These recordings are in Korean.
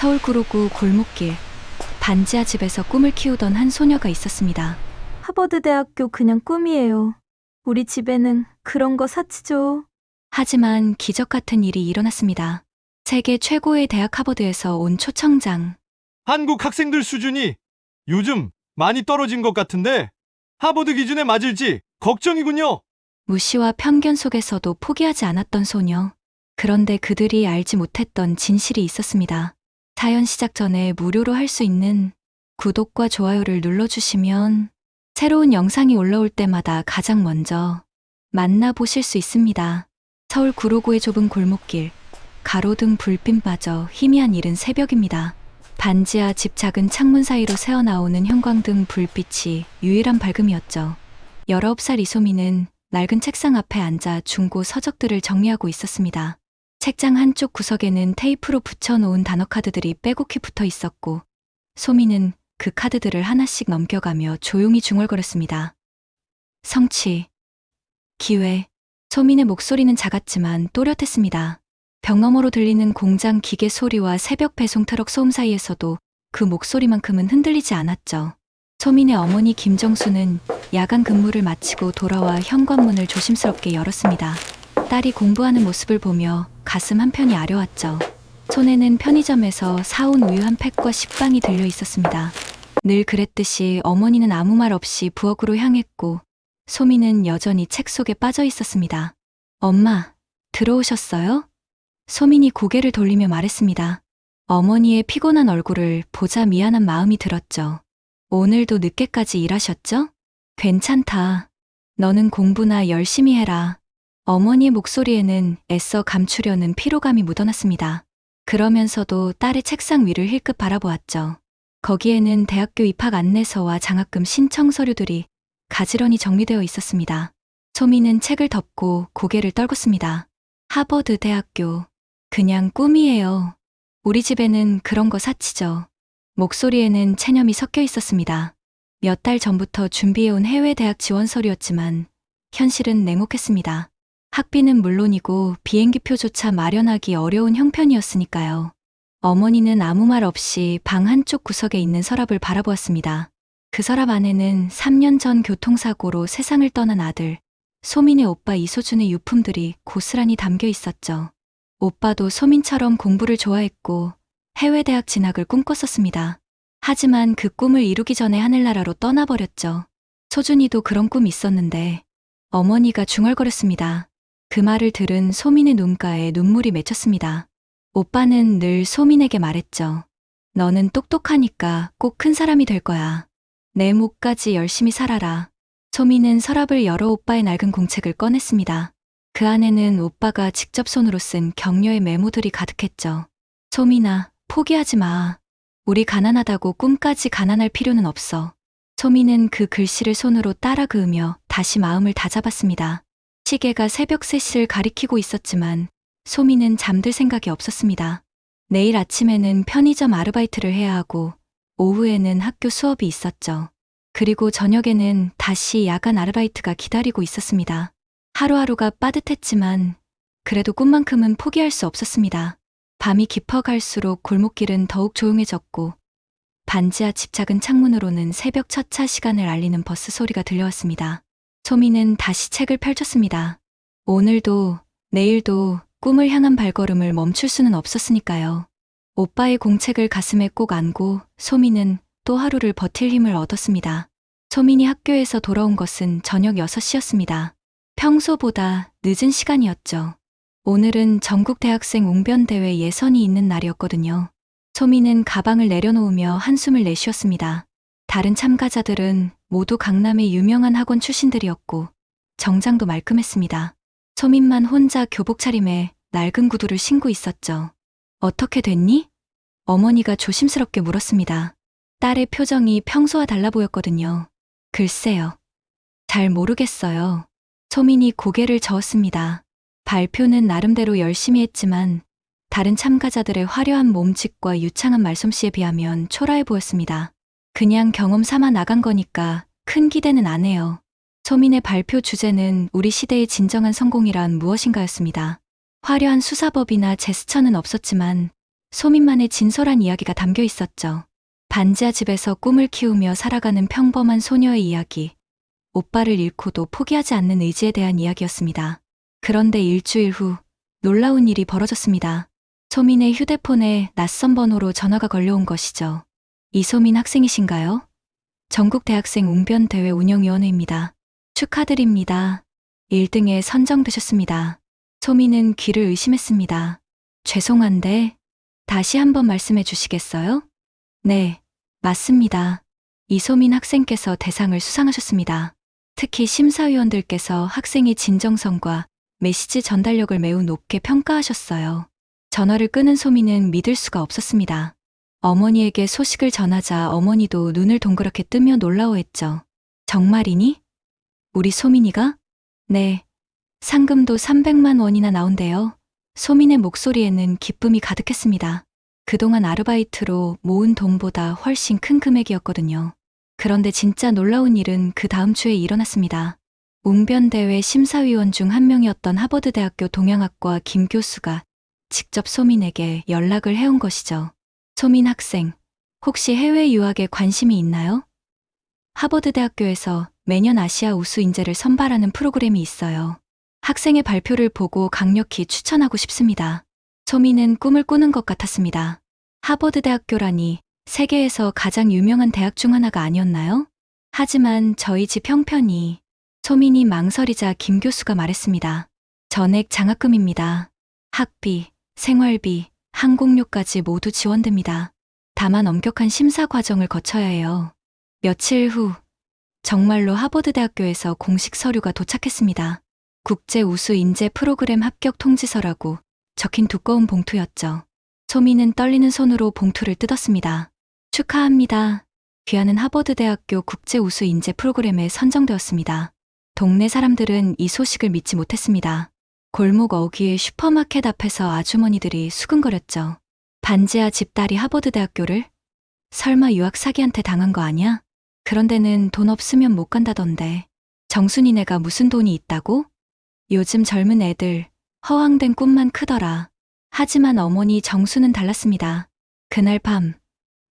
서울 구로구 골목길 반지하 집에서 꿈을 키우던 한 소녀가 있었습니다. 하버드 대학교 그냥 꿈이에요. 우리 집에는 그런 거 사치죠. 하지만 기적 같은 일이 일어났습니다. 세계 최고의 대학 하버드에서 온 초청장. 한국 학생들 수준이 요즘 많이 떨어진 것 같은데 하버드 기준에 맞을지 걱정이군요. 무시와 편견 속에서도 포기하지 않았던 소녀. 그런데 그들이 알지 못했던 진실이 있었습니다. 사연 시작 전에 무료로 할 수 있는 구독과 좋아요를 눌러주시면 새로운 영상이 올라올 때마다 가장 먼저 만나보실 수 있습니다. 서울 구로구의 좁은 골목길, 가로등 불빛마저 희미한 이른 새벽입니다. 반지하 집 작은 창문 사이로 새어나오는 형광등 불빛이 유일한 밝음이었죠. 19살 이소미는 낡은 책상 앞에 앉아 중고 서적들을 정리하고 있었습니다. 책장 한쪽 구석에는 테이프로 붙여놓은 단어카드들이 빼곡히 붙어 있었고, 소미는 그 카드들을 하나씩 넘겨가며 조용히 중얼거렸습니다. 성취, 기회. 소민의 목소리는 작았지만 또렷했습니다. 벽 너머로 들리는 공장 기계 소리와 새벽 배송 트럭 소음 사이에서도 그 목소리만큼은 흔들리지 않았죠. 소민의 어머니 김정수는 야간 근무를 마치고 돌아와 현관문을 조심스럽게 열었습니다. 딸이 공부하는 모습을 보며 가슴 한편이 아려왔죠. 손에는 편의점에서 사온 우유 한 팩과 식빵이 들려 있었습니다. 늘 그랬듯이 어머니는 아무 말 없이 부엌으로 향했고, 소미는 여전히 책 속에 빠져 있었습니다. 엄마, 들어오셨어요? 소민이 고개를 돌리며 말했습니다. 어머니의 피곤한 얼굴을 보자 미안한 마음이 들었죠. 오늘도 늦게까지 일하셨죠? 괜찮다. 너는 공부나 열심히 해라. 어머니의 목소리에는 애써 감추려는 피로감이 묻어났습니다. 그러면서도 딸의 책상 위를 힐끗 바라보았죠. 거기에는 대학교 입학 안내서와 장학금 신청 서류들이 가지런히 정리되어 있었습니다. 소미는 책을 덮고 고개를 떨궜습니다. 하버드 대학교. 그냥 꿈이에요. 우리 집에는 그런 거 사치죠. 목소리에는 체념이 섞여 있었습니다. 몇 달 전부터 준비해온 해외 대학 지원 서류였지만 현실은 냉혹했습니다. 학비는 물론이고 비행기표조차 마련하기 어려운 형편이었으니까요. 어머니는 아무 말 없이 방 한쪽 구석에 있는 서랍을 바라보았습니다. 그 서랍 안에는 3년 전 교통사고로 세상을 떠난 아들, 소민의 오빠 이소준의 유품들이 고스란히 담겨 있었죠. 오빠도 소민처럼 공부를 좋아했고 해외 대학 진학을 꿈꿨었습니다. 하지만 그 꿈을 이루기 전에 하늘나라로 떠나버렸죠. 소준이도 그런 꿈이 있었는데 어머니가 중얼거렸습니다. 그 말을 들은 소민의 눈가에 눈물이 맺혔습니다. 오빠는 늘 소민에게 말했죠. 너는 똑똑하니까 꼭 큰 사람이 될 거야. 내 목까지 열심히 살아라. 소민은 서랍을 열어 오빠의 낡은 공책을 꺼냈습니다. 그 안에는 오빠가 직접 손으로 쓴 격려의 메모들이 가득했죠. 소민아, 포기하지 마. 우리 가난하다고 꿈까지 가난할 필요는 없어. 소민은 그 글씨를 손으로 따라 그으며 다시 마음을 다잡았습니다. 시계가 새벽 3시를 가리키고 있었지만 소민은 잠들 생각이 없었습니다. 내일 아침에는 편의점 아르바이트를 해야 하고 오후에는 학교 수업이 있었죠. 그리고 저녁에는 다시 야간 아르바이트가 기다리고 있었습니다. 하루하루가 빠듯했지만 그래도 꿈만큼은 포기할 수 없었습니다. 밤이 깊어갈수록 골목길은 더욱 조용해졌고 반지하 집 작은 창문으로는 새벽 첫 차 시간을 알리는 버스 소리가 들려왔습니다. 소미는 다시 책을 펼쳤습니다. 오늘도 내일도 꿈을 향한 발걸음을 멈출 수는 없었으니까요. 오빠의 공책을 가슴에 꼭 안고 소미는 또 하루를 버틸 힘을 얻었습니다. 소민이 학교에서 돌아온 것은 저녁 6시였습니다. 평소보다 늦은 시간이었죠. 오늘은 전국 대학생 웅변대회 예선이 있는 날이었거든요. 소민은 가방을 내려놓으며 한숨을 내쉬었습니다. 다른 참가자들은 모두 강남의 유명한 학원 출신들이었고 정장도 말끔했습니다. 소민만 혼자 교복 차림에 낡은 구두를 신고 있었죠. 어떻게 됐니? 어머니가 조심스럽게 물었습니다. 딸의 표정이 평소와 달라 보였거든요. 글쎄요. 잘 모르겠어요. 소민이 고개를 저었습니다. 발표는 나름대로 열심히 했지만 다른 참가자들의 화려한 몸짓과 유창한 말솜씨에 비하면 초라해 보였습니다. 그냥 경험 삼아 나간 거니까 큰 기대는 안 해요. 소민의 발표 주제는 우리 시대의 진정한 성공이란 무엇인가였습니다. 화려한 수사법이나 제스처는 없었지만 소민만의 진솔한 이야기가 담겨 있었죠. 반지하 집에서 꿈을 키우며 살아가는 평범한 소녀의 이야기. 오빠를 잃고도 포기하지 않는 의지에 대한 이야기였습니다. 그런데 일주일 후 놀라운 일이 벌어졌습니다. 소민의 휴대폰에 낯선 번호로 전화가 걸려온 것이죠. 이소민 학생이신가요? 전국 대학생 웅변대회 운영위원회입니다. 축하드립니다. 1등에 선정되셨습니다. 소민은 귀를 의심했습니다. 죄송한데 다시 한번 말씀해 주시겠어요? 네, 맞습니다. 이소민 학생께서 대상을 수상하셨습니다. 특히 심사위원들께서 학생의 진정성과 메시지 전달력을 매우 높게 평가하셨어요. 전화를 끄는 소민은 믿을 수가 없었습니다. 어머니에게 소식을 전하자 어머니도 눈을 동그랗게 뜨며 놀라워했죠. 정말이니? 우리 소민이가? 네. 상금도 300만 원이나 나온대요. 소민의 목소리에는 기쁨이 가득했습니다. 그동안 아르바이트로 모은 돈보다 훨씬 큰 금액이었거든요. 그런데 진짜 놀라운 일은 그 다음 주에 일어났습니다. 웅변대회 심사위원 중 한 명이었던 하버드대학교 동양학과 김 교수가 직접 소민에게 연락을 해온 것이죠. 소민 학생, 혹시 해외 유학에 관심이 있나요? 하버드대학교에서 매년 아시아 우수 인재를 선발하는 프로그램이 있어요. 학생의 발표를 보고 강력히 추천하고 싶습니다. 소민은 꿈을 꾸는 것 같았습니다. 하버드대학교라니 세계에서 가장 유명한 대학 중 하나가 아니었나요? 하지만 저희 집 형편이. 소민이 망설이자 김 교수가 말했습니다. 전액 장학금입니다. 학비, 생활비, 항공료까지 모두 지원됩니다. 다만 엄격한 심사 과정을 거쳐야 해요. 며칠 후 정말로 하버드대학교에서 공식 서류가 도착했습니다. 국제 우수 인재 프로그램 합격 통지서라고 적힌 두꺼운 봉투였죠. 소민은 떨리는 손으로 봉투를 뜯었습니다. 축하합니다. 귀하는 하버드대학교 국제 우수 인재 프로그램에 선정되었습니다. 동네 사람들은 이 소식을 믿지 못했습니다. 골목 어귀의 슈퍼마켓 앞에서 아주머니들이 수근거렸죠. 반지하 집딸이 하버드대학교를? 설마 유학 사기한테 당한 거 아니야? 그런 데는 돈 없으면 못 간다던데. 정순이네가 무슨 돈이 있다고? 요즘 젊은 애들 허황된 꿈만 크더라. 하지만 어머니 정수는 달랐습니다. 그날 밤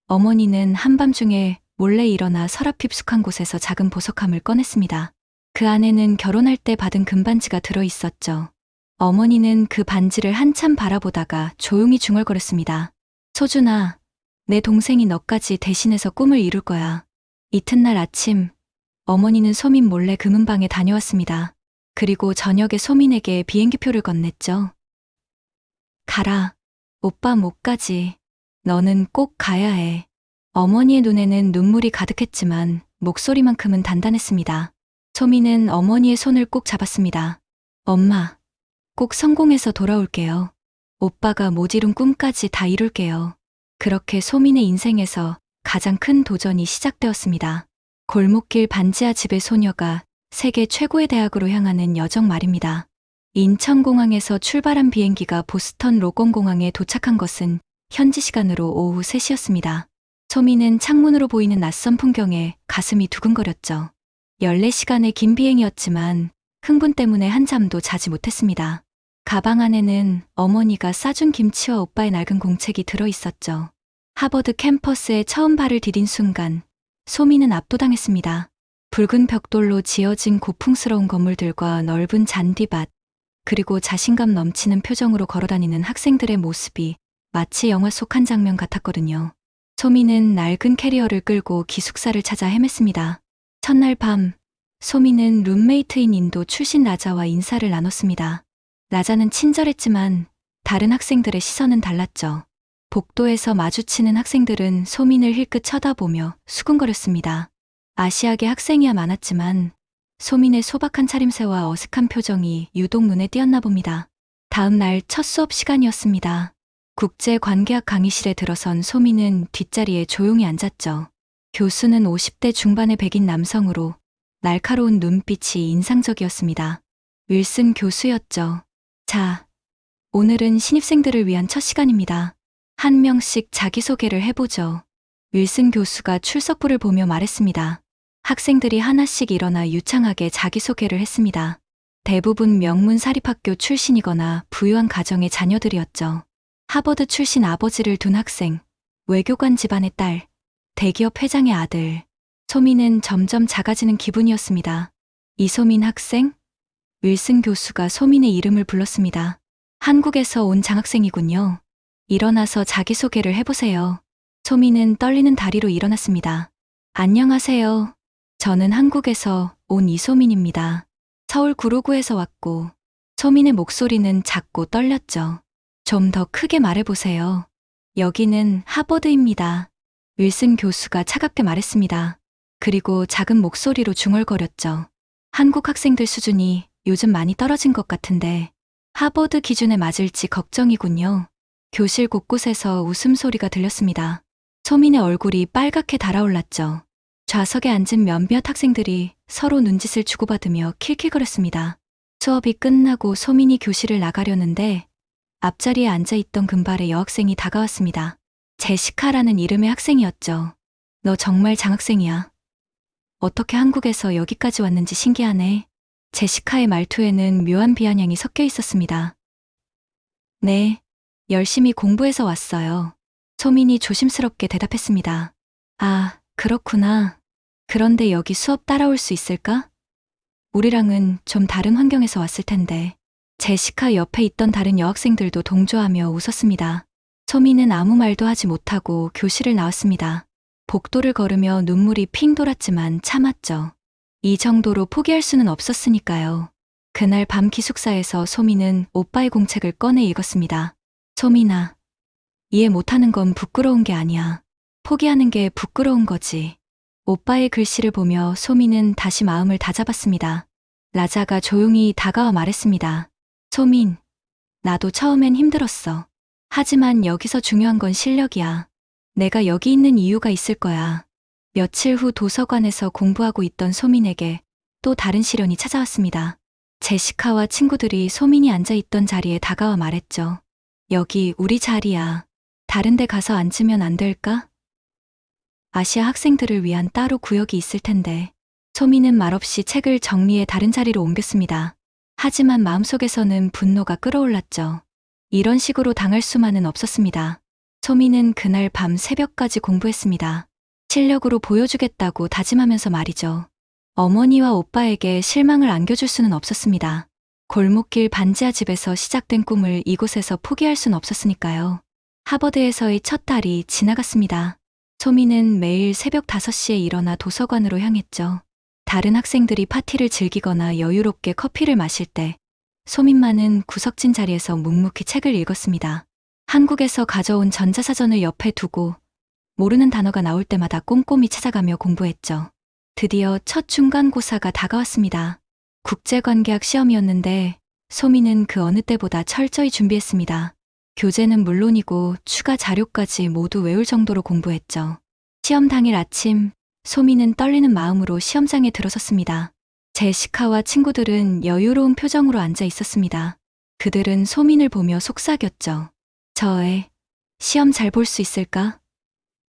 어머니는 한밤중에 몰래 일어나 서랍 깊숙한 곳에서 작은 보석함을 꺼냈습니다. 그 안에는 결혼할 때 받은 금반지가 들어있었죠. 어머니는 그 반지를 한참 바라보다가 조용히 중얼거렸습니다. 소준아, 내 동생이 너까지 대신해서 꿈을 이룰 거야. 이튿날 아침 어머니는 소민 몰래 금은방에 다녀왔습니다. 그리고 저녁에 소민에게 비행기표를 건넸죠. 가라. 오빠 못 가지. 너는 꼭 가야 해. 어머니의 눈에는 눈물이 가득했지만 목소리만큼은 단단했습니다. 소민은 어머니의 손을 꼭 잡았습니다. 엄마, 꼭 성공해서 돌아올게요. 오빠가 못 이룬 꿈까지 다 이룰게요. 그렇게 소민의 인생에서 가장 큰 도전이 시작되었습니다. 골목길 반지하 집의 소녀가 세계 최고의 대학으로 향하는 여정 말입니다. 인천공항에서 출발한 비행기가 보스턴 로건공항에 도착한 것은 현지 시간으로 오후 3시였습니다. 소민은 창문으로 보이는 낯선 풍경에 가슴이 두근거렸죠. 14시간의 긴 비행이었지만 흥분 때문에 한잠도 자지 못했습니다. 가방 안에는 어머니가 싸준 김치와 오빠의 낡은 공책이 들어있었죠. 하버드 캠퍼스에 처음 발을 디딘 순간 소민은 압도당했습니다. 붉은 벽돌로 지어진 고풍스러운 건물들과 넓은 잔디밭, 그리고 자신감 넘치는 표정으로 걸어다니는 학생들의 모습이 마치 영화 속 한 장면 같았거든요. 소민은 낡은 캐리어를 끌고 기숙사를 찾아 헤맸습니다. 첫날 밤, 소민은 룸메이트인 인도 출신 라자와 인사를 나눴습니다. 라자는 친절했지만 다른 학생들의 시선은 달랐죠. 복도에서 마주치는 학생들은 소민을 힐끗 쳐다보며 수군거렸습니다. 아시아계 학생이야 많았지만 소민의 소박한 차림새와 어색한 표정이 유독 눈에 띄었나 봅니다. 다음 날 첫 수업 시간이었습니다. 국제관계학 강의실에 들어선 소민은 뒷자리에 조용히 앉았죠. 교수는 50대 중반의 백인 남성으로 날카로운 눈빛이 인상적이었습니다. 윌슨 교수였죠. 자, 오늘은 신입생들을 위한 첫 시간입니다. 한 명씩 자기소개를 해보죠. 윌슨 교수가 출석부를 보며 말했습니다. 학생들이 하나씩 일어나 유창하게 자기소개를 했습니다. 대부분 명문 사립학교 출신이거나 부유한 가정의 자녀들이었죠. 하버드 출신 아버지를 둔 학생, 외교관 집안의 딸, 대기업 회장의 아들. 소민은 점점 작아지는 기분이었습니다. 이소민 학생? 윌슨 교수가 소민의 이름을 불렀습니다. 한국에서 온 장학생이군요. 일어나서 자기소개를 해보세요. 소민은 떨리는 다리로 일어났습니다. 안녕하세요. 저는 한국에서 온 이소민입니다. 서울 구로구에서 왔고, 소민의 목소리는 작고 떨렸죠. 좀 더 크게 말해보세요. 여기는 하버드입니다. 윌슨 교수가 차갑게 말했습니다. 그리고 작은 목소리로 중얼거렸죠. 한국 학생들 수준이 요즘 많이 떨어진 것 같은데 하버드 기준에 맞을지 걱정이군요. 교실 곳곳에서 웃음소리가 들렸습니다. 소민의 얼굴이 빨갛게 달아올랐죠. 좌석에 앉은 몇몇 학생들이 서로 눈짓을 주고받으며 킬킬거렸습니다. 수업이 끝나고 소민이 교실을 나가려는데 앞자리에 앉아있던 금발의 여학생이 다가왔습니다. 제시카라는 이름의 학생이었죠. 너 정말 장학생이야. 어떻게 한국에서 여기까지 왔는지 신기하네. 제시카의 말투에는 묘한 비아냥이 섞여 있었습니다. 네, 열심히 공부해서 왔어요. 소민이 조심스럽게 대답했습니다. 아, 그렇구나. 그런데 여기 수업 따라올 수 있을까? 우리랑은 좀 다른 환경에서 왔을 텐데. 제시카 옆에 있던 다른 여학생들도 동조하며 웃었습니다. 소민은 아무 말도 하지 못하고 교실을 나왔습니다. 복도를 걸으며 눈물이 핑 돌았지만 참았죠. 이 정도로 포기할 수는 없었으니까요. 그날 밤 기숙사에서 소민은 오빠의 공책을 꺼내 읽었습니다. 소민아, 이해 못하는 건 부끄러운 게 아니야. 포기하는 게 부끄러운 거지. 오빠의 글씨를 보며 소민은 다시 마음을 다잡았습니다. 라자가 조용히 다가와 말했습니다. 소민, 나도 처음엔 힘들었어. 하지만 여기서 중요한 건 실력이야. 내가 여기 있는 이유가 있을 거야. 며칠 후 도서관에서 공부하고 있던 소민에게 또 다른 시련이 찾아왔습니다. 제시카와 친구들이 소민이 앉아있던 자리에 다가와 말했죠. 여기 우리 자리야. 다른 데 가서 앉으면 안 될까? 아시아 학생들을 위한 따로 구역이 있을 텐데. 소민은 말없이 책을 정리해 다른 자리로 옮겼습니다. 하지만 마음속에서는 분노가 끓어올랐죠. 이런 식으로 당할 수만은 없었습니다. 소민은 그날 밤 새벽까지 공부했습니다. 실력으로 보여주겠다고 다짐하면서 말이죠. 어머니와 오빠에게 실망을 안겨줄 수는 없었습니다. 골목길 반지하 집에서 시작된 꿈을 이곳에서 포기할 순 없었으니까요. 하버드에서의 첫 달이 지나갔습니다. 소민은 매일 새벽 5시에 일어나 도서관으로 향했죠. 다른 학생들이 파티를 즐기거나 여유롭게 커피를 마실 때 소민만은 구석진 자리에서 묵묵히 책을 읽었습니다. 한국에서 가져온 전자사전을 옆에 두고 모르는 단어가 나올 때마다 꼼꼼히 찾아가며 공부했죠. 드디어 첫 중간고사가 다가왔습니다. 국제관계학 시험이었는데 소민은 그 어느 때보다 철저히 준비했습니다. 교재는 물론이고 추가 자료까지 모두 외울 정도로 공부했죠. 시험 당일 아침, 소민은 떨리는 마음으로 시험장에 들어섰습니다. 제시카와 친구들은 여유로운 표정으로 앉아 있었습니다. 그들은 소민을 보며 속삭였죠. 저 애, 시험 잘 볼 수 있을까?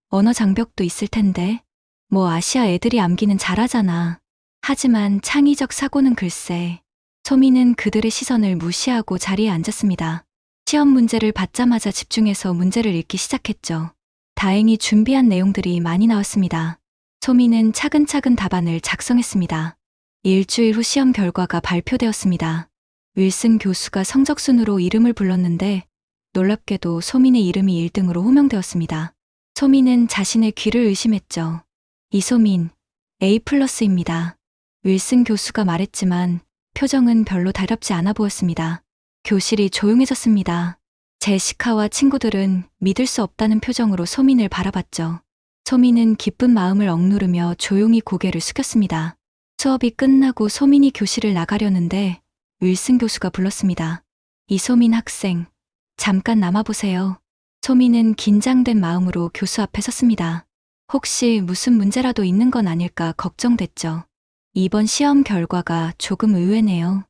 언어 장벽도 있을 텐데. 뭐 아시아 애들이 암기는 잘하잖아. 하지만 창의적 사고는 글쎄. 소민은 그들의 시선을 무시하고 자리에 앉았습니다. 시험 문제를 받자마자 집중해서 문제를 읽기 시작했죠. 다행히 준비한 내용들이 많이 나왔습니다. 소민은 차근차근 답안을 작성했습니다. 일주일 후 시험 결과가 발표되었습니다. 윌슨 교수가 성적순으로 이름을 불렀는데 놀랍게도 소민의 이름이 1등으로 호명되었습니다. 소민은 자신의 귀를 의심했죠. 이소민, A+입니다. 윌슨 교수가 말했지만 표정은 별로 달갑지 않아 보였습니다. 교실이 조용해졌습니다. 제시카와 친구들은 믿을 수 없다는 표정으로 소민을 바라봤죠. 소민은 기쁜 마음을 억누르며 조용히 고개를 숙였습니다. 수업이 끝나고 소민이 교실을 나가려는데 윌슨 교수가 불렀습니다. 이소민 학생, 잠깐 남아보세요. 소민은 긴장된 마음으로 교수 앞에 섰습니다. 혹시 무슨 문제라도 있는 건 아닐까 걱정됐죠. 이번 시험 결과가 조금 의외네요.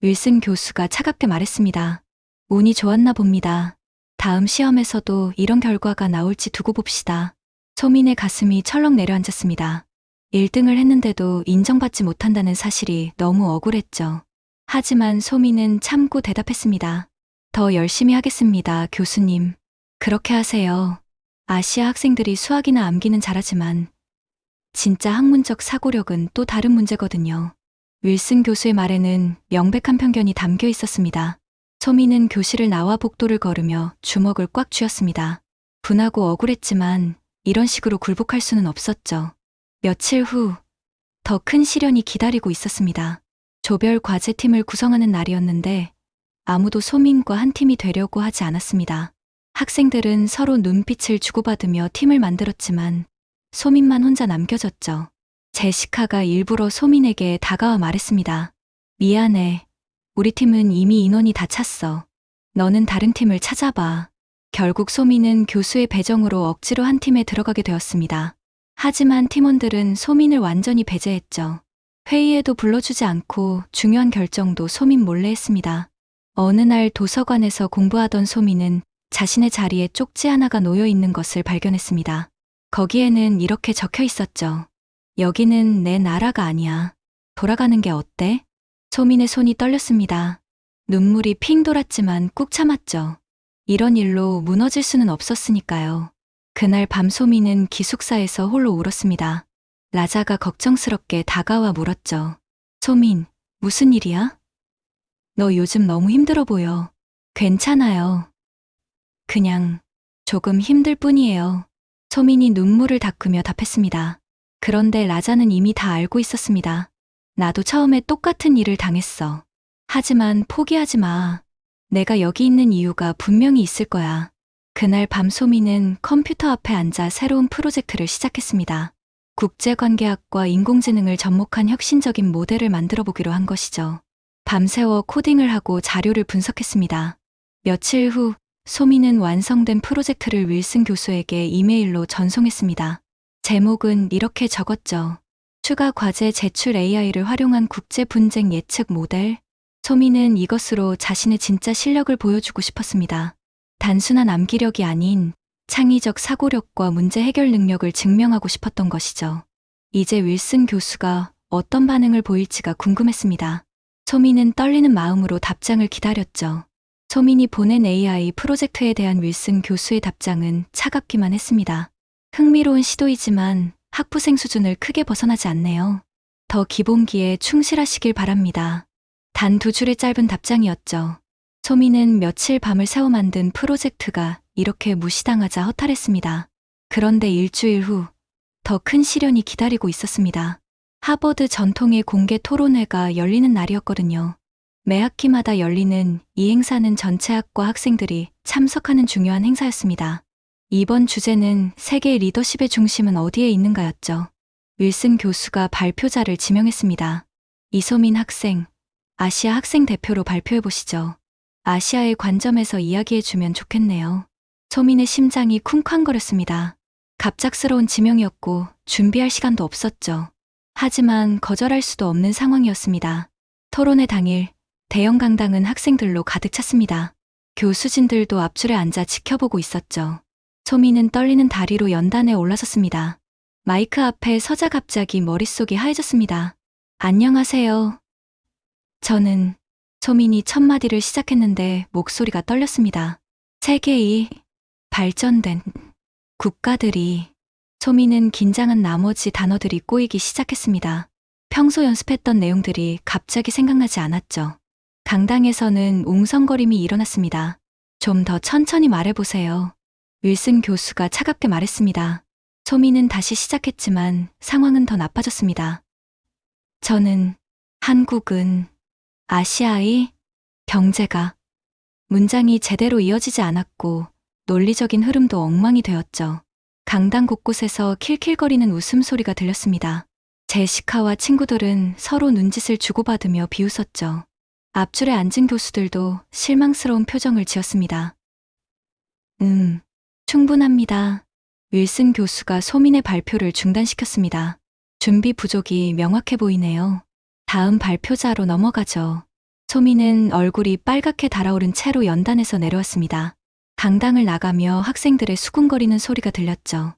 윌슨 교수가 차갑게 말했습니다. 운이 좋았나 봅니다. 다음 시험에서도 이런 결과가 나올지 두고 봅시다. 소민의 가슴이 철렁 내려앉았습니다. 1등을 했는데도 인정받지 못한다는 사실이 너무 억울했죠. 하지만 소민은 참고 대답했습니다. 더 열심히 하겠습니다, 교수님. 그렇게 하세요. 아시아 학생들이 수학이나 암기는 잘하지만 진짜 학문적 사고력은 또 다른 문제거든요. 윌슨 교수의 말에는 명백한 편견이 담겨 있었습니다. 소민은 교실을 나와 복도를 걸으며 주먹을 꽉 쥐었습니다. 분하고 억울했지만 이런 식으로 굴복할 수는 없었죠. 며칠 후 더 큰 시련이 기다리고 있었습니다. 조별 과제팀을 구성하는 날이었는데 아무도 소민과 한 팀이 되려고 하지 않았습니다. 학생들은 서로 눈빛을 주고받으며 팀을 만들었지만 소민만 혼자 남겨졌죠. 제시카가 일부러 소민에게 다가와 말했습니다. 미안해. 우리 팀은 이미 인원이 다 찼어. 너는 다른 팀을 찾아봐. 결국 소민은 교수의 배정으로 억지로 한 팀에 들어가게 되었습니다. 하지만 팀원들은 소민을 완전히 배제했죠. 회의에도 불러주지 않고 중요한 결정도 소민 몰래 했습니다. 어느 날 도서관에서 공부하던 소민은 자신의 자리에 쪽지 하나가 놓여 있는 것을 발견했습니다. 거기에는 이렇게 적혀 있었죠. 여기는 내 나라가 아니야. 돌아가는 게 어때? 소민의 손이 떨렸습니다. 눈물이 핑 돌았지만 꾹 참았죠. 이런 일로 무너질 수는 없었으니까요. 그날 밤 소민은 기숙사에서 홀로 울었습니다. 라자가 걱정스럽게 다가와 물었죠. 소민, 무슨 일이야? 너 요즘 너무 힘들어 보여. 괜찮아요. 그냥 조금 힘들 뿐이에요. 소민이 눈물을 닦으며 답했습니다. 그런데 라자는 이미 다 알고 있었습니다. 나도 처음에 똑같은 일을 당했어. 하지만 포기하지 마. 내가 여기 있는 이유가 분명히 있을 거야. 그날 밤 소민은 컴퓨터 앞에 앉아 새로운 프로젝트를 시작했습니다. 국제관계학과 인공지능을 접목한 혁신적인 모델을 만들어 보기로 한 것이죠. 밤새워 코딩을 하고 자료를 분석했습니다. 며칠 후 소민은 완성된 프로젝트를 윌슨 교수에게 이메일로 전송했습니다. 제목은 이렇게 적었죠. 추가 과제 제출 AI를 활용한 국제 분쟁 예측 모델. 소민은 이것으로 자신의 진짜 실력을 보여주고 싶었습니다. 단순한 암기력이 아닌 창의적 사고력과 문제 해결 능력을 증명하고 싶었던 것이죠. 이제 윌슨 교수가 어떤 반응을 보일지가 궁금했습니다. 소민은 떨리는 마음으로 답장을 기다렸죠. 소민이 보낸 AI 프로젝트에 대한 윌슨 교수의 답장은 차갑기만 했습니다. 흥미로운 시도이지만 학부생 수준을 크게 벗어나지 않네요. 더 기본기에 충실하시길 바랍니다. 단 2줄의 짧은 답장이었죠. 소민은 며칠 밤을 새워 만든 프로젝트가 이렇게 무시당하자 허탈했습니다. 그런데 일주일 후 더 큰 시련이 기다리고 있었습니다. 하버드 전통의 공개 토론회가 열리는 날이었거든요. 매 학기마다 열리는 이 행사는 전체 학과 학생들이 참석하는 중요한 행사였습니다. 이번 주제는 세계 리더십의 중심은 어디에 있는가였죠. 윌슨 교수가 발표자를 지명했습니다. 이소민 학생, 아시아 학생 대표로 발표해보시죠. 아시아의 관점에서 이야기해주면 좋겠네요. 소민의 심장이 쿵쾅거렸습니다. 갑작스러운 지명이었고 준비할 시간도 없었죠. 하지만 거절할 수도 없는 상황이었습니다. 토론회 당일 대형 강당은 학생들로 가득 찼습니다. 교수진들도 앞줄에 앉아 지켜보고 있었죠. 소민은 떨리는 다리로 연단에 올라섰습니다. 마이크 앞에 서자 갑자기 머릿속이 하얘졌습니다. 안녕하세요. 저는 소민이 첫 마디를 시작했는데 목소리가 떨렸습니다. 세계의 발전된 국가들이. 소민은 긴장한 나머지 단어들이 꼬이기 시작했습니다. 평소 연습했던 내용들이 갑자기 생각나지 않았죠. 강당에서는 웅성거림이 일어났습니다. 좀 더 천천히 말해보세요. 윌슨 교수가 차갑게 말했습니다. 소민은 다시 시작했지만 상황은 더 나빠졌습니다. 저는 한국은 아시아의 경제가. 문장이 제대로 이어지지 않았고 논리적인 흐름도 엉망이 되었죠. 강당 곳곳에서 킬킬거리는 웃음소리가 들렸습니다. 제시카와 친구들은 서로 눈짓을 주고받으며 비웃었죠. 앞줄에 앉은 교수들도 실망스러운 표정을 지었습니다. 충분합니다. 윌슨 교수가 소민의 발표를 중단시켰습니다. 준비 부족이 명확해 보이네요. 다음 발표자로 넘어가죠. 소민은 얼굴이 빨갛게 달아오른 채로 연단에서 내려왔습니다. 강당을 나가며 학생들의 수군거리는 소리가 들렸죠.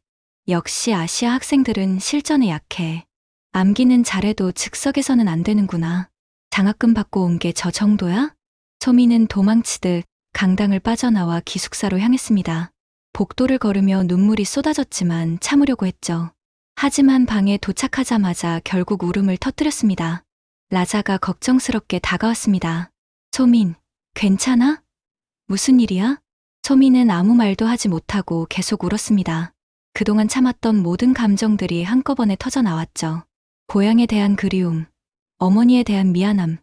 역시 아시아 학생들은 실전에 약해. 암기는 잘해도 즉석에서는 안 되는구나. 장학금 받고 온 게 저 정도야? 소민은 도망치듯 강당을 빠져나와 기숙사로 향했습니다. 복도를 걸으며 눈물이 쏟아졌지만 참으려고 했죠. 하지만 방에 도착하자마자 결국 울음을 터뜨렸습니다. 라자가 걱정스럽게 다가왔습니다. 소민, 괜찮아? 무슨 일이야? 소민은 아무 말도 하지 못하고 계속 울었습니다. 그동안 참았던 모든 감정들이 한꺼번에 터져 나왔죠. 고향에 대한 그리움, 어머니에 대한 미안함,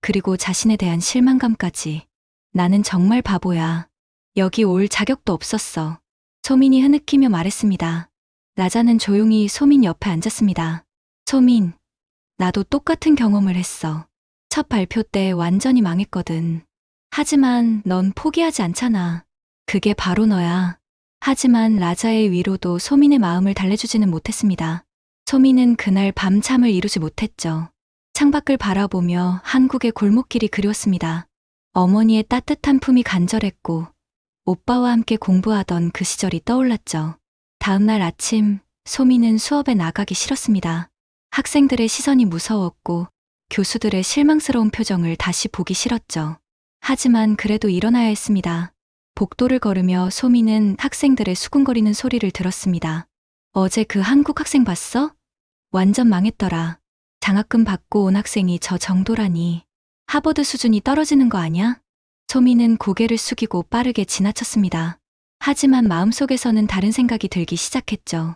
그리고 자신에 대한 실망감까지. 나는 정말 바보야. 여기 올 자격도 없었어. 소민이 흐느끼며 말했습니다. 라자는 조용히 소민 옆에 앉았습니다. 소민, 나도 똑같은 경험을 했어. 첫 발표 때 완전히 망했거든. 하지만 넌 포기하지 않잖아. 그게 바로 너야. 하지만 라자의 위로도 소민의 마음을 달래주지는 못했습니다. 소민은 그날 밤잠을 이루지 못했죠. 창밖을 바라보며 한국의 골목길이 그리웠습니다. 어머니의 따뜻한 품이 간절했고 오빠와 함께 공부하던 그 시절이 떠올랐죠. 다음날 아침 소민은 수업에 나가기 싫었습니다. 학생들의 시선이 무서웠고 교수들의 실망스러운 표정을 다시 보기 싫었죠. 하지만 그래도 일어나야 했습니다. 복도를 걸으며 소민은 학생들의 수군거리는 소리를 들었습니다. 어제 그 한국 학생 봤어? 완전 망했더라. 장학금 받고 온 학생이 저 정도라니. 하버드 수준이 떨어지는 거 아냐? 소민은 고개를 숙이고 빠르게 지나쳤습니다. 하지만 마음속에서는 다른 생각이 들기 시작했죠.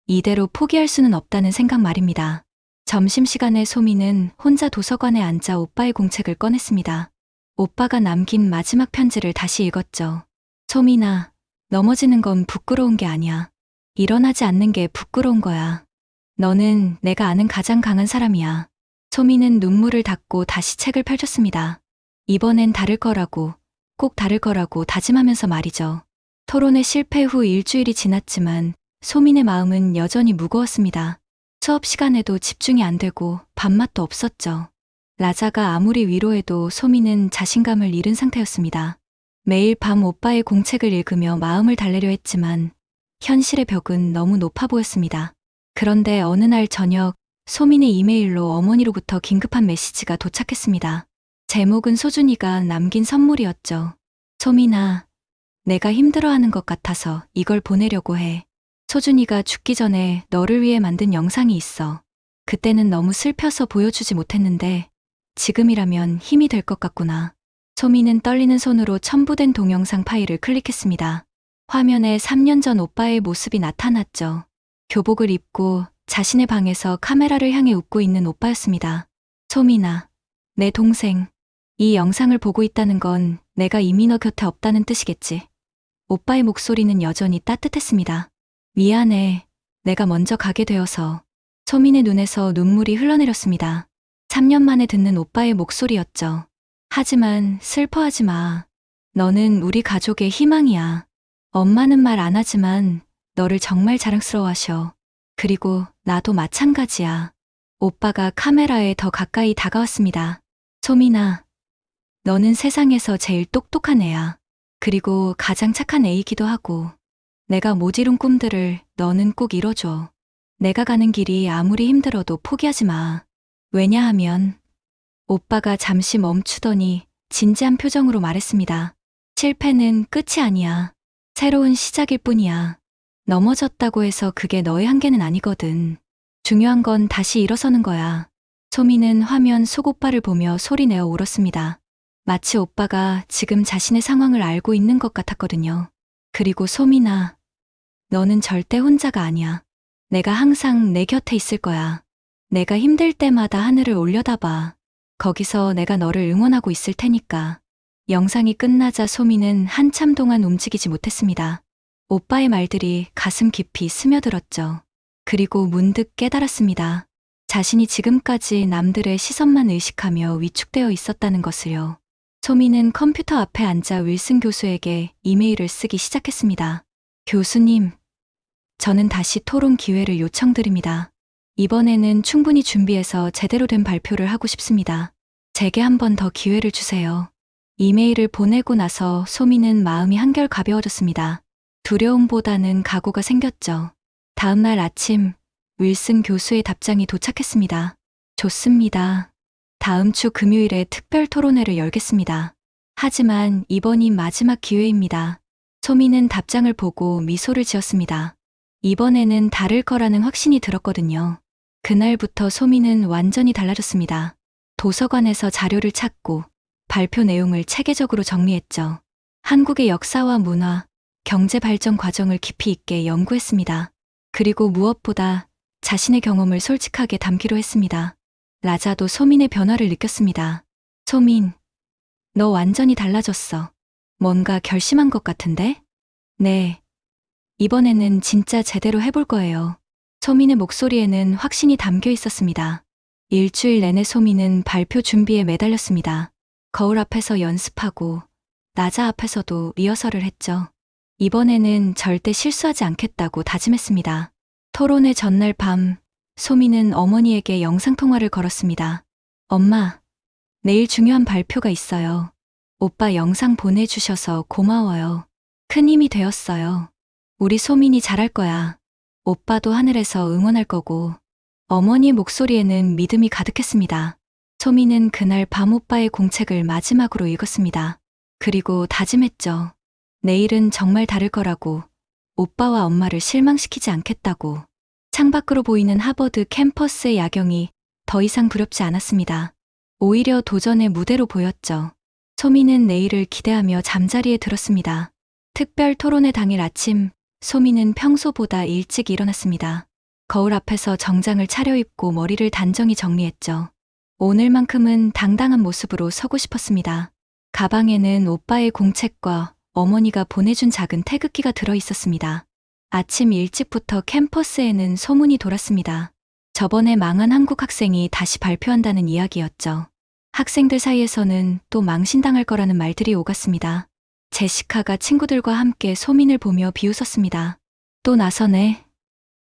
이대로 포기할 수는 없다는 생각 말입니다. 점심시간에 소민은 혼자 도서관에 앉아 오빠의 공책을 꺼냈습니다. 오빠가 남긴 마지막 편지를 다시 읽었죠. 소민아, 넘어지는 건 부끄러운 게 아니야. 일어나지 않는 게 부끄러운 거야. 너는 내가 아는 가장 강한 사람이야. 소민은 눈물을 닦고 다시 책을 펼쳤습니다. 이번엔 다를 거라고, 꼭 다를 거라고 다짐하면서 말이죠. 토론회 실패 후 일주일이 지났지만 소민의 마음은 여전히 무거웠습니다. 수업 시간에도 집중이 안 되고 밥맛도 없었죠. 라자가 아무리 위로해도 소민은 자신감을 잃은 상태였습니다. 매일 밤 오빠의 공책을 읽으며 마음을 달래려 했지만 현실의 벽은 너무 높아 보였습니다. 그런데 어느 날 저녁 소민의 이메일로 어머니로부터 긴급한 메시지가 도착했습니다. 제목은 소준이가 남긴 선물이었죠. 소민아, 내가 힘들어하는 것 같아서 이걸 보내려고 해. 소준이가 죽기 전에 너를 위해 만든 영상이 있어. 그때는 너무 슬퍼서 보여주지 못했는데 지금이라면 힘이 될 것 같구나. 소민은 떨리는 손으로 첨부된 동영상 파일을 클릭했습니다. 화면에 3년 전 오빠의 모습이 나타났죠. 교복을 입고 자신의 방에서 카메라를 향해 웃고 있는 오빠였습니다. 소민아, 내 동생. 이 영상을 보고 있다는 건 내가 이미 너 곁에 없다는 뜻이겠지. 오빠의 목소리는 여전히 따뜻했습니다. 미안해. 내가 먼저 가게 되어서. 소민의 눈에서 눈물이 흘러내렸습니다. 3년 만에 듣는 오빠의 목소리였죠. 하지만 슬퍼하지 마. 너는 우리 가족의 희망이야. 엄마는 말 안 하지만 너를 정말 자랑스러워하셔. 그리고 나도 마찬가지야. 오빠가 카메라에 더 가까이 다가왔습니다. 소민아, 너는 세상에서 제일 똑똑한 애야. 그리고 가장 착한 애이기도 하고 내가 못 이룬 꿈들을 너는 꼭 이뤄줘. 내가 가는 길이 아무리 힘들어도 포기하지 마. 왜냐하면 오빠가 잠시 멈추더니 진지한 표정으로 말했습니다. 실패는 끝이 아니야. 새로운 시작일 뿐이야. 넘어졌다고 해서 그게 너의 한계는 아니거든. 중요한 건 다시 일어서는 거야. 소민은 화면 속 오빠를 보며 소리내어 울었습니다. 마치 오빠가 지금 자신의 상황을 알고 있는 것 같았거든요. 그리고 소민아, 너는 절대 혼자가 아니야. 내가 항상 내 곁에 있을 거야. 내가 힘들 때마다 하늘을 올려다봐. 거기서 내가 너를 응원하고 있을 테니까. 영상이 끝나자 소민은 한참 동안 움직이지 못했습니다. 오빠의 말들이 가슴 깊이 스며들었죠. 그리고 문득 깨달았습니다. 자신이 지금까지 남들의 시선만 의식하며 위축되어 있었다는 것을요. 소민은 컴퓨터 앞에 앉아 윌슨 교수에게 이메일을 쓰기 시작했습니다. 교수님, 저는 다시 토론 기회를 요청드립니다. 이번에는 충분히 준비해서 제대로 된 발표를 하고 싶습니다. 제게 한 번 더 기회를 주세요. 이메일을 보내고 나서 소민은 마음이 한결 가벼워졌습니다. 두려움보다는 각오가 생겼죠. 다음날 아침 윌슨 교수의 답장이 도착했습니다. 좋습니다. 다음 주 금요일에 특별 토론회를 열겠습니다. 하지만 이번이 마지막 기회입니다. 소민은 답장을 보고 미소를 지었습니다. 이번에는 다를 거라는 확신이 들었거든요. 그날부터 소민은 완전히 달라졌습니다. 도서관에서 자료를 찾고 발표 내용을 체계적으로 정리했죠. 한국의 역사와 문화, 경제 발전 과정을 깊이 있게 연구했습니다. 그리고 무엇보다 자신의 경험을 솔직하게 담기로 했습니다. 라자도 소민의 변화를 느꼈습니다. 소민, 너 완전히 달라졌어. 뭔가 결심한 것 같은데? 네. 이번에는 진짜 제대로 해볼 거예요. 소민의 목소리에는 확신이 담겨 있었습니다. 일주일 내내 소민은 발표 준비에 매달렸습니다. 거울 앞에서 연습하고 나자 앞에서도 리허설을 했죠. 이번에는 절대 실수하지 않겠다고 다짐했습니다. 토론회 전날 밤, 소민은 어머니에게 영상통화를 걸었습니다. 엄마, 내일 중요한 발표가 있어요. 오빠 영상 보내주셔서 고마워요. 큰 힘이 되었어요. 우리 소민이 잘할 거야. 오빠도 하늘에서 응원할 거고. 어머니의 목소리에는 믿음이 가득했습니다. 소민은 그날 밤 오빠의 공책을 마지막으로 읽었습니다. 그리고 다짐했죠. 내일은 정말 다를 거라고. 오빠와 엄마를 실망시키지 않겠다고. 창밖으로 보이는 하버드 캠퍼스의 야경이 더 이상 두렵지 않았습니다. 오히려 도전의 무대로 보였죠. 소민은 내일을 기대하며 잠자리에 들었습니다. 특별 토론회 당일 아침, 소민은 평소보다 일찍 일어났습니다. 거울 앞에서 정장을 차려입고 머리를 단정히 정리했죠. 오늘만큼은 당당한 모습으로 서고 싶었습니다. 가방에는 오빠의 공책과 어머니가 보내준 작은 태극기가 들어 있었습니다. 아침 일찍부터 캠퍼스에는 소문이 돌았습니다. 저번에 망한 한국 학생이 다시 발표한다는 이야기였죠. 학생들 사이에서는 또 망신당할 거라는 말들이 오갔습니다. 제시카가 친구들과 함께 소민을 보며 비웃었습니다. 또 나서네.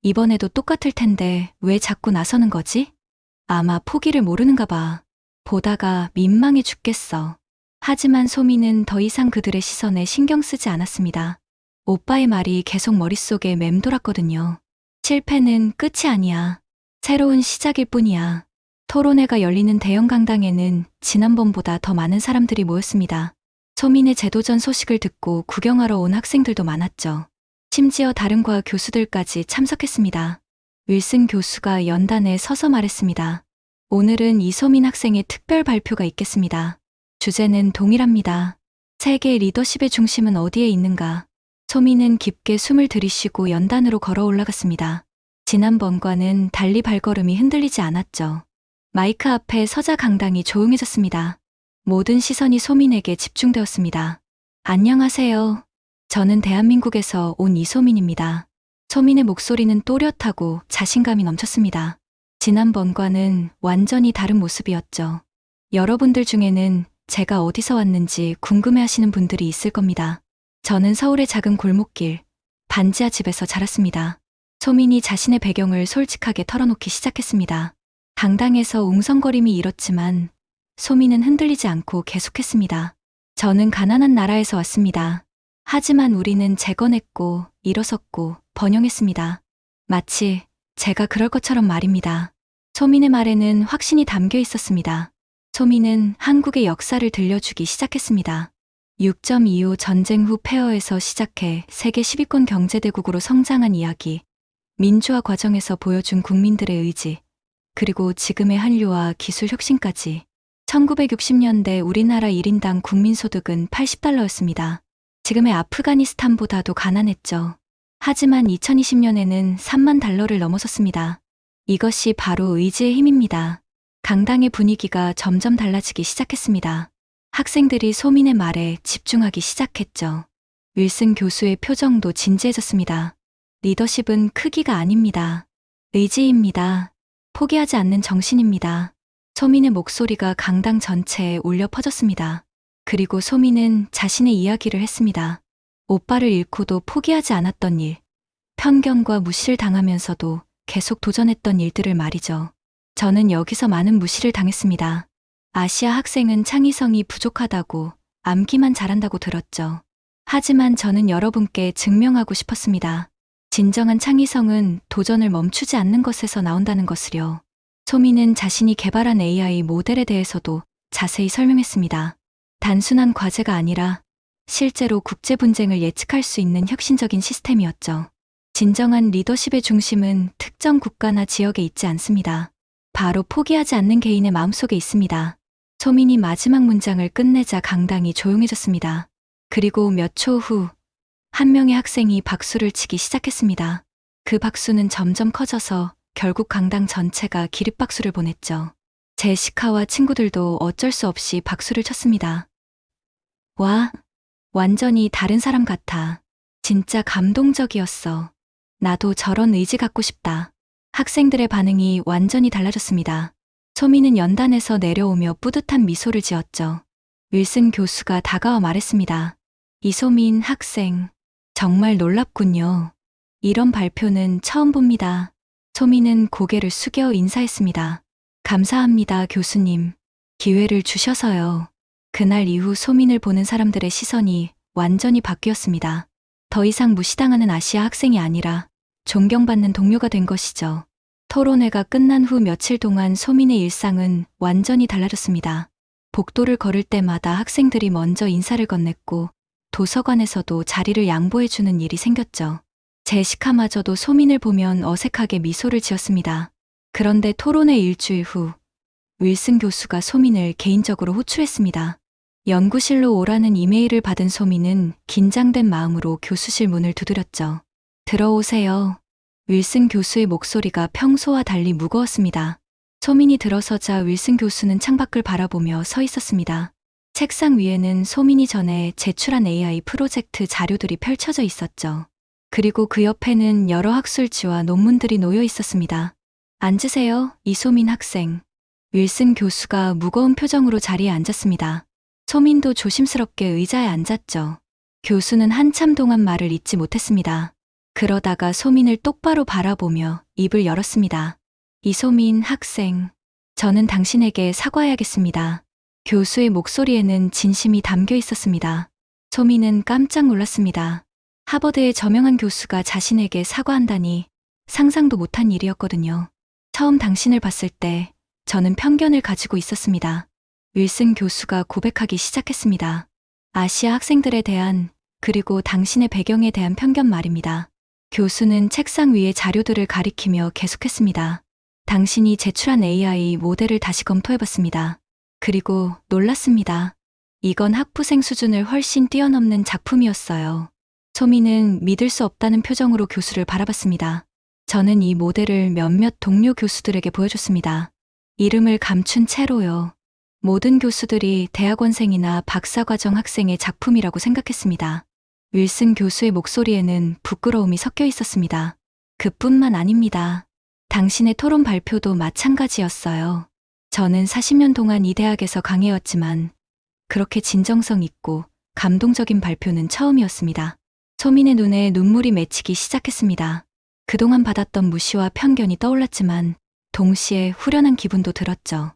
이번에도 똑같을 텐데 왜 자꾸 나서는 거지? 아마 포기를 모르는가 봐. 보다가 민망해 죽겠어. 하지만 소민은 더 이상 그들의 시선에 신경 쓰지 않았습니다. 오빠의 말이 계속 머릿속에 맴돌았거든요. 실패는 끝이 아니야. 새로운 시작일 뿐이야. 토론회가 열리는 대형 강당에는 지난번보다 더 많은 사람들이 모였습니다. 소민의 재도전 소식을 듣고 구경하러 온 학생들도 많았죠. 심지어 다른 과 교수들까지 참석했습니다. 윌슨 교수가 연단에 서서 말했습니다. 오늘은 이소민 학생의 특별 발표가 있겠습니다. 주제는 동일합니다. 세계 리더십의 중심은 어디에 있는가? 소민은 깊게 숨을 들이쉬고 연단으로 걸어 올라갔습니다. 지난번과는 달리 발걸음이 흔들리지 않았죠. 마이크 앞에 서자 강당이 조용해졌습니다. 모든 시선이 소민에게 집중되었습니다. 안녕하세요. 저는 대한민국에서 온 이소민입니다. 소민의 목소리는 또렷하고 자신감이 넘쳤습니다. 지난번과는 완전히 다른 모습이었죠. 여러분들 중에는 제가 어디서 왔는지 궁금해하시는 분들이 있을 겁니다. 저는 서울의 작은 골목길, 반지하 집에서 자랐습니다. 소민이 자신의 배경을 솔직하게 털어놓기 시작했습니다. 강당에서 웅성거림이 일었지만 소민은 흔들리지 않고 계속했습니다. 저는 가난한 나라에서 왔습니다. 하지만 우리는 재건했고 일어섰고 번영했습니다. 마치 제가 그럴 것처럼 말입니다. 소민의 말에는 확신이 담겨 있었습니다. 소민은 한국의 역사를 들려주기 시작했습니다. 6.25 전쟁 후 폐허에서 시작해 세계 10위권 경제대국으로 성장한 이야기, 민주화 과정에서 보여준 국민들의 의지, 그리고 지금의 한류와 기술 혁신까지. 1960년대 우리나라 1인당 국민소득은 $80였습니다. 지금의 아프가니스탄보다도 가난했죠. 하지만 2020년에는 $30,000를 넘어섰습니다. 이것이 바로 의지의 힘입니다. 강당의 분위기가 점점 달라지기 시작했습니다. 학생들이 소민의 말에 집중하기 시작했죠. 윌슨 교수의 표정도 진지해졌습니다. 리더십은 크기가 아닙니다. 의지입니다. 포기하지 않는 정신입니다. 소민의 목소리가 강당 전체에 울려 퍼졌습니다. 그리고 소민은 자신의 이야기를 했습니다. 오빠를 잃고도 포기하지 않았던 일, 편견과 무시를 당하면서도 계속 도전했던 일들을 말이죠. 저는 여기서 많은 무시를 당했습니다. 아시아 학생은 창의성이 부족하다고, 암기만 잘한다고 들었죠. 하지만 저는 여러분께 증명하고 싶었습니다. 진정한 창의성은 도전을 멈추지 않는 것에서 나온다는 것을요. 소민은 자신이 개발한 AI 모델에 대해서도 자세히 설명했습니다. 단순한 과제가 아니라 실제로 국제 분쟁을 예측할 수 있는 혁신적인 시스템이었죠. 진정한 리더십의 중심은 특정 국가나 지역에 있지 않습니다. 바로 포기하지 않는 개인의 마음속에 있습니다. 소민이 마지막 문장을 끝내자 강당이 조용해졌습니다. 그리고 몇 초 후, 한 명의 학생이 박수를 치기 시작했습니다. 그 박수는 점점 커져서 결국 강당 전체가 기립박수를 보냈죠. 제시카와 친구들도 어쩔 수 없이 박수를 쳤습니다. 와, 완전히 다른 사람 같아. 진짜 감동적이었어. 나도 저런 의지 갖고 싶다. 학생들의 반응이 완전히 달라졌습니다. 소민은 연단에서 내려오며 뿌듯한 미소를 지었죠. 윌슨 교수가 다가와 말했습니다. 이소민 학생, 정말 놀랍군요. 이런 발표는 처음 봅니다. 소민은 고개를 숙여 인사했습니다. 감사합니다, 교수님. 기회를 주셔서요. 그날 이후 소민을 보는 사람들의 시선이 완전히 바뀌었습니다. 더 이상 무시당하는 아시아 학생이 아니라 존경받는 동료가 된 것이죠. 토론회가 끝난 후 며칠 동안 소민의 일상은 완전히 달라졌습니다. 복도를 걸을 때마다 학생들이 먼저 인사를 건넸고 도서관에서도 자리를 양보해주는 일이 생겼죠. 제시카마저도 소민을 보면 어색하게 미소를 지었습니다. 그런데 토론회 일주일 후 윌슨 교수가 소민을 개인적으로 호출했습니다. 연구실로 오라는 이메일을 받은 소민은 긴장된 마음으로 교수실 문을 두드렸죠. 들어오세요. 윌슨 교수의 목소리가 평소와 달리 무거웠습니다. 소민이 들어서자 윌슨 교수는 창밖을 바라보며 서 있었습니다. 책상 위에는 소민이 전에 제출한 AI 프로젝트 자료들이 펼쳐져 있었죠. 그리고 그 옆에는 여러 학술지와 논문들이 놓여 있었습니다. 앉으세요, 이소민 학생. 윌슨 교수가 무거운 표정으로 자리에 앉았습니다. 소민도 조심스럽게 의자에 앉았죠. 교수는 한참 동안 말을 잇지 못했습니다. 그러다가 소민을 똑바로 바라보며 입을 열었습니다. 이소민 학생, 저는 당신에게 사과해야겠습니다. 교수의 목소리에는 진심이 담겨 있었습니다. 소민은 깜짝 놀랐습니다. 하버드의 저명한 교수가 자신에게 사과한다니 상상도 못한 일이었거든요. 처음 당신을 봤을 때 저는 편견을 가지고 있었습니다. 윌슨 교수가 고백하기 시작했습니다. 아시아 학생들에 대한 그리고 당신의 배경에 대한 편견 말입니다. 교수는 책상 위의 자료들을 가리키며 계속했습니다. 당신이 제출한 AI 모델을 다시 검토해봤습니다. 그리고 놀랐습니다. 이건 학부생 수준을 훨씬 뛰어넘는 작품이었어요. 소민은 믿을 수 없다는 표정으로 교수를 바라봤습니다. 저는 이 모델을 몇몇 동료 교수들에게 보여줬습니다. 이름을 감춘 채로요. 모든 교수들이 대학원생이나 박사과정 학생의 작품이라고 생각했습니다. 윌슨 교수의 목소리에는 부끄러움이 섞여 있었습니다. 그뿐만 아닙니다. 당신의 토론 발표도 마찬가지였어요. 저는 40년 동안 이 대학에서 강해왔지만 그렇게 진정성 있고 감동적인 발표는 처음이었습니다. 소민의 눈에 눈물이 맺히기 시작했습니다. 그동안 받았던 무시와 편견이 떠올랐지만 동시에 후련한 기분도 들었죠.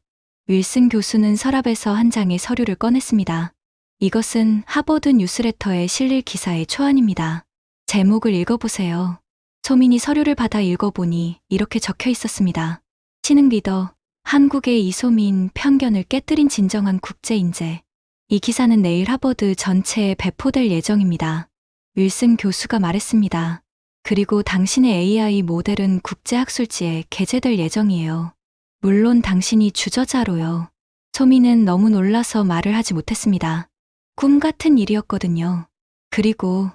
윌슨 교수는 서랍에서 한 장의 서류를 꺼냈습니다. 이것은 하버드 뉴스레터에 실릴 기사의 초안입니다. 제목을 읽어보세요. 소민이 서류를 받아 읽어보니 이렇게 적혀 있었습니다. 신흥 리더, 한국의 이소민, 편견을 깨뜨린 진정한 국제인재. 이 기사는 내일 하버드 전체에 배포될 예정입니다. 윌슨 교수가 말했습니다. 그리고 당신의 AI 모델은 국제학술지에 게재될 예정이에요. 물론 당신이 주저자로요. 소민은 너무 놀라서 말을 하지 못했습니다. 꿈 같은 일이었거든요. 그리고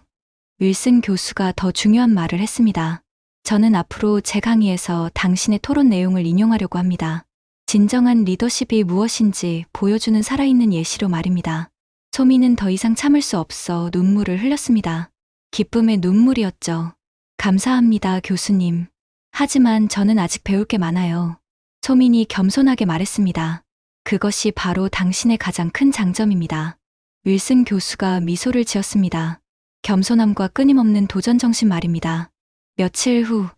윌슨 교수가 더 중요한 말을 했습니다. 저는 앞으로 제 강의에서 당신의 토론 내용을 인용하려고 합니다. 진정한 리더십이 무엇인지 보여주는 살아있는 예시로 말입니다. 소민은 더 이상 참을 수 없어 눈물을 흘렸습니다. 기쁨의 눈물이었죠. 감사합니다, 교수님. 하지만 저는 아직 배울 게 많아요. 소민이 겸손하게 말했습니다. 그것이 바로 당신의 가장 큰 장점입니다. 윌슨 교수가 미소를 지었습니다. 겸손함과 끊임없는 도전 정신 말입니다. 며칠 후,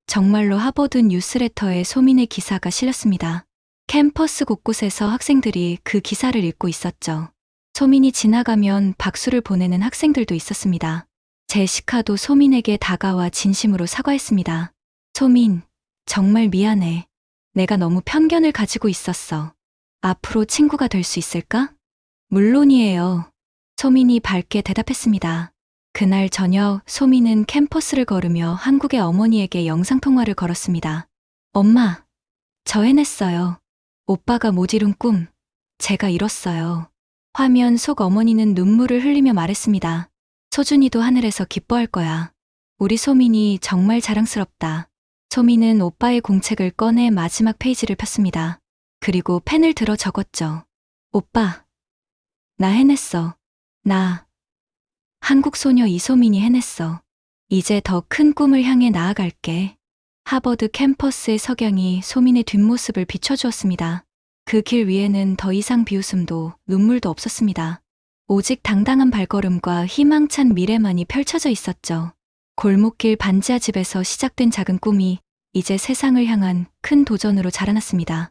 정말로 하버드 뉴스레터에 소민의 기사가 실렸습니다. 캠퍼스 곳곳에서 학생들이 그 기사를 읽고 있었죠. 소민이 지나가면 박수를 보내는 학생들도 있었습니다. 제시카도 소민에게 다가와 진심으로 사과했습니다. 소민, 정말 미안해. 내가 너무 편견을 가지고 있었어. 앞으로 친구가 될 수 있을까? 물론이에요. 소민이 밝게 대답했습니다. 그날 저녁 소민은 캠퍼스를 걸으며 한국의 어머니에게 영상통화를 걸었습니다. 엄마, 저 해냈어요. 오빠가 못 이룬 꿈, 제가 이뤘어요. 화면 속 어머니는 눈물을 흘리며 말했습니다. 소준이도 하늘에서 기뻐할 거야. 우리 소민이 정말 자랑스럽다. 소민은 오빠의 공책을 꺼내 마지막 페이지를 폈습니다. 그리고 펜을 들어 적었죠. 오빠, 나 해냈어. 나 한국 소녀 이소민이 해냈어. 이제 더 큰 꿈을 향해 나아갈게. 하버드 캠퍼스의 석양이 소민의 뒷모습을 비춰주었습니다. 그 길 위에는 더 이상 비웃음도 눈물도 없었습니다. 오직 당당한 발걸음과 희망찬 미래만이 펼쳐져 있었죠. 골목길 반지하 집에서 시작된 작은 꿈이 이제 세상을 향한 큰 도전으로 자라났습니다.